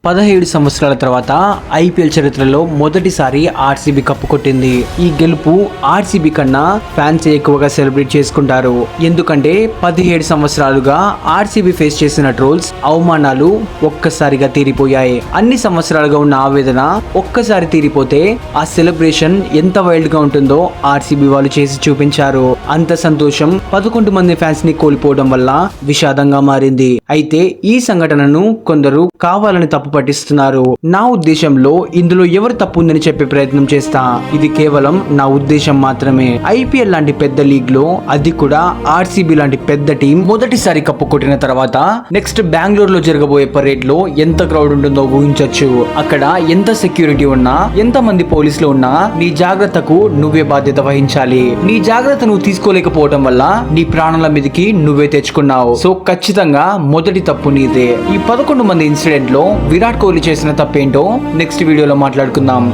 17 సంవత్సరాల తర్వాత ఐపీఎల్ చరిత్రలో మొదటిసారి ఆర్సీబీ కప్పు కొట్టింది. ఈ గెలుపు ఆర్సీబీ కన్నా ఫ్యాన్స్ ఎక్కువగా సెలబ్రేట్ చేసుకుంటారు. ఎందుకంటే 17 సంవత్సరాలుగా ఆర్సీబీ ఫేస్ చేసిన ట్రోల్స్, అవమానాలు ఒక్కసారిగా తీరిపోయాయి. అన్ని సంవత్సరాలుగా ఉన్న ఆవేదన ఒక్కసారి తీరిపోతే ఆ సెలబ్రేషన్ ఎంత వైల్డ్ గా ఉంటుందో ఆర్సీబీ వాళ్ళు చేసి చూపించారు. అంత సంతోషం 11 మంది ఫ్యాన్స్ ని కోల్పోవడం వల్ల విషాదంగా మారింది. అయితే ఈ సంఘటనను కొందరు కావాలని తప్పు పట్టిస్తున్నారు. నా ఉద్దేశంలో ఇందులో ఎవరు తప్పు ఉందని చెప్పే ప్రయత్నం చేస్తా. ఇది కేవలం నా ఉద్దేశం మాత్రమే. ఐపీఎల్ లాంటి పెద్ద లీగ్ లో, అది కూడా ఆర్సీబీ లాంటి పెద్ద టీం మొదటిసారి కప్పు కొట్టిన తర్వాత నెక్స్ట్ బెంగళూరు లో జరగబోయే పరేడ్ లో ఎంత క్రౌడ్ ఉంటుందో ఊహించొచ్చు. అక్కడ ఎంత సెక్యూరిటీ ఉన్నా, ఎంత మంది పోలీసులు ఉన్నా నీ జాగ్రత్తకు నువ్వే బాధ్యత వహించాలి. నీ జాగ్రత్త నువ్వు తీసుకోలేకపోవడం వల్ల నీ ప్రాణాల మీదకి నువ్వే తెచ్చుకున్నావు. సో ఖచ్చితంగా మొదటి తప్పు నీదే. ఈ 11 మంది ఇన్సిడెంట్ లో విరాట్ కోహ్లీ చేసిన తప్పేంటో నెక్స్ట్ వీడియోలో మాట్లాడుకుందాం.